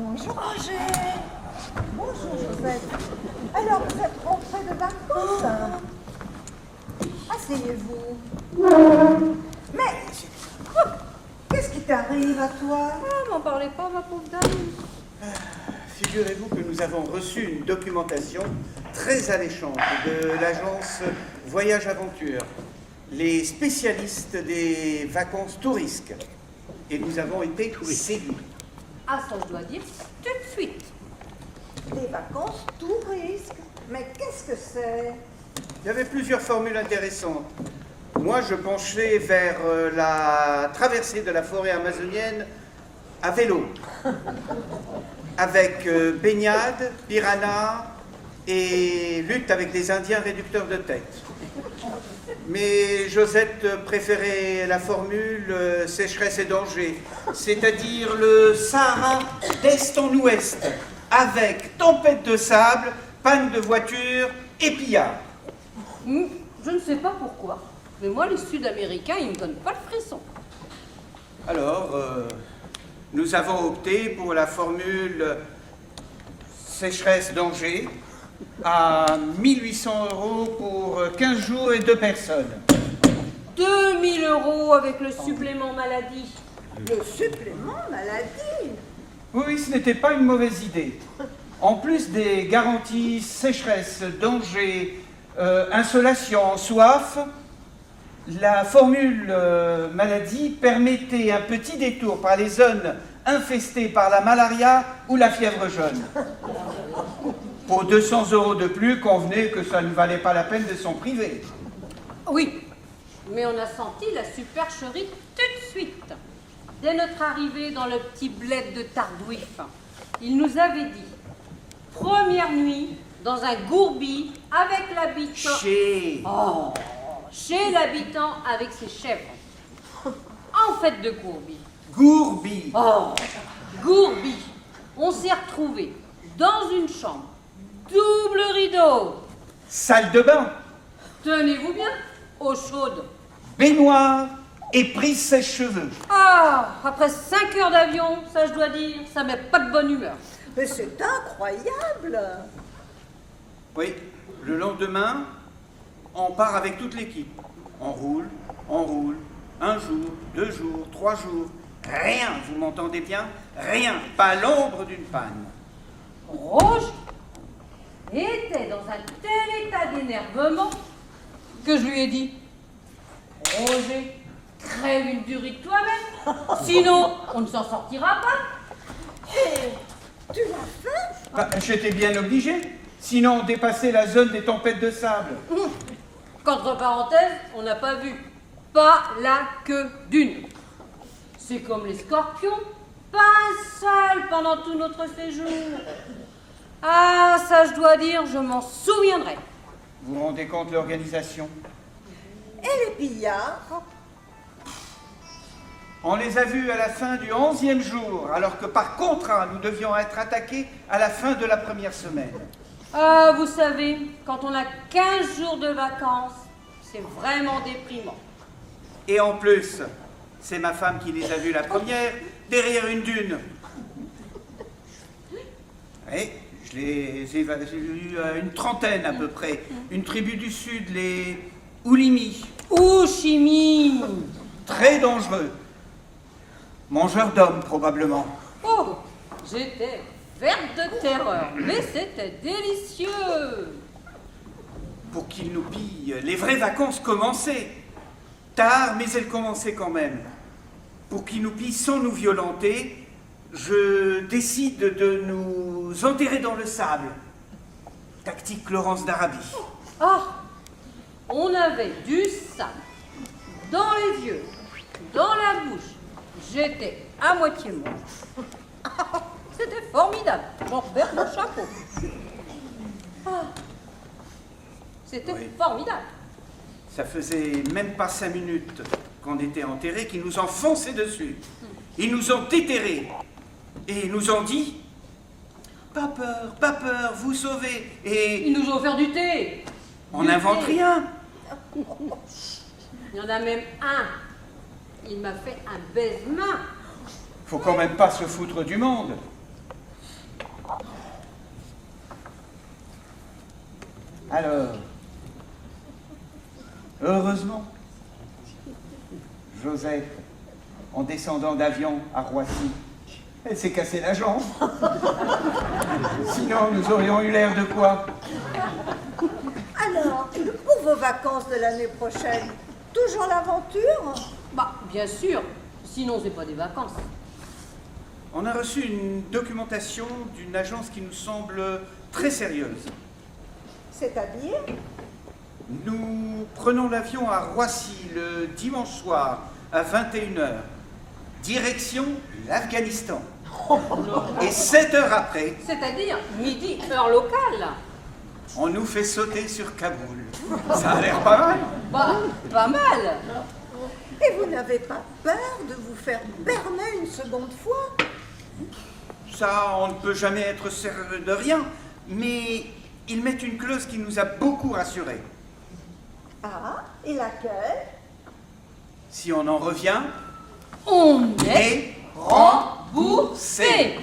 Bonjour Roger. Bonjour Josette. Alors vous êtes rentrés de vacances? Asseyez-vous. Mais qu'est-ce qui t'arrive à toi? Ah, m'en parlez pas, ma pauvre dame. Figurez-vous que nous avons reçu une documentation très alléchante de l'agence Voyage Aventure, les spécialistes des vacances touristes. Et nous avons été séduits. Ah, ça, je dois dire tout de suite. Des vacances touristes? Mais qu'est-ce que c'est? Il y avait plusieurs formules intéressantes. Moi, je penchais vers la traversée de la forêt amazonienne à vélo, avec baignade, piranha et lutte avec des Indiens réducteurs de tête. Mais Josette préférait la formule sécheresse et danger, c'est-à-dire le Sahara d'est en ouest, avec tempête de sable, panne de voiture et pillard. Je ne sais pas pourquoi, mais moi, les Sud-Américains, ils ne me donnent pas le frisson. Alors, nous avons opté pour la formule sécheresse-danger à 1800 € pour 15 jours et 2 personnes. 2000 € avec le supplément maladie. Le supplément maladie? Oui, ce n'était pas une mauvaise idée. En plus des garanties sécheresse, danger, insolation, soif, la formule maladie permettait un petit détour par les zones infestées par la malaria ou la fièvre jaune. Pour 200 € de plus, convenez que ça ne valait pas la peine de s'en priver. Oui, mais on a senti la supercherie tout de suite. Dès notre arrivée dans le petit bled de Tardouif, il nous avait dit, première nuit, dans un gourbi avec l'habitant... Chez l'habitant avec ses chèvres. En fait de gourbi. Gourbi. Oh, gourbi. On s'est retrouvés dans une chambre, double rideau. Salle de bain. Tenez-vous bien, eau chaude. Baignoire et prise sèche-cheveux. Ah, après 5 heures d'avion, ça je dois dire, ça met pas de bonne humeur. Mais c'est incroyable! Oui, le lendemain, on part avec toute l'équipe. On roule, un jour, 2 jours, 3 jours. Rien, vous m'entendez bien? Rien, pas l'ombre d'une panne. Roger était dans un tel état d'énervement que je lui ai dit, Roger, crève une durite toi-même, sinon on ne s'en sortira pas. Tu l'as fait? Bah, j'étais bien obligé, sinon on dépassait la zone des tempêtes de sable. Qu'entre parenthèses, on n'a pas vu. Pas la queue d'une. C'est comme les scorpions, pas un seul pendant tout notre séjour. Ah, ça je dois dire, je m'en souviendrai. Vous vous rendez compte de l'organisation? Et les pillards? On les a vus à la fin du 11e jour, alors que par contrat, nous devions être attaqués à la fin de la première semaine. Ah, vous savez, quand on a 15 jours de vacances, c'est vraiment déprimant. Et en plus, c'est ma femme qui les a vus la première, derrière une dune. Oui, j'ai vu une trentaine à peu près. Une tribu du Sud, les Oulimi. Chimie. Très dangereux. Mangeurs d'hommes, probablement. Oh, j'étais verte de terreur, mais c'était délicieux. Pour qu'ils nous pillent, les vraies vacances commençaient. Tard, mais elles commençaient quand même. Pour qu'ils nous pillent sans nous violenter, je décide de nous enterrer dans le sable. Tactique Laurence d'Arabie. Ah, on avait du sable dans les yeux, dans la bouche. J'étais à moitié mort. C'était formidable. J'en perds mon chapeau. Ah, c'était formidable. Ça faisait même pas 5 minutes qu'on était enterrés qu'ils nous ont foncé dessus. Ils nous ont déterrés. Et ils nous ont dit « Pas peur, vous sauvez. » Et Ils nous ont offert du thé. on n'invente rien. Il y en a même un. Il m'a fait un baise-main. Faut quand même pas se foutre du monde. Alors, heureusement, Josette, en descendant d'avion à Roissy, elle s'est cassée la jambe. Sinon, nous aurions eu l'air de quoi? Alors, pour vos vacances de l'année prochaine, toujours l'aventure? Bah, bien sûr. Sinon, c'est pas des vacances. On a reçu une documentation d'une agence qui nous semble très sérieuse. C'est-à-dire? Nous prenons l'avion à Roissy le dimanche soir à 21h. Direction l'Afghanistan. Et 7 heures après, C'est-à-dire midi, heure locale. on nous fait sauter sur Kaboul. Ça a l'air pas mal. Bah, pas mal. Et vous n'avez pas peur de vous faire berner une seconde fois? Ça, on ne peut jamais être sûr de rien, mais ils mettent une clause qui nous a beaucoup rassurés. Ah, et laquelle? Si on en revient, On est et remboursé.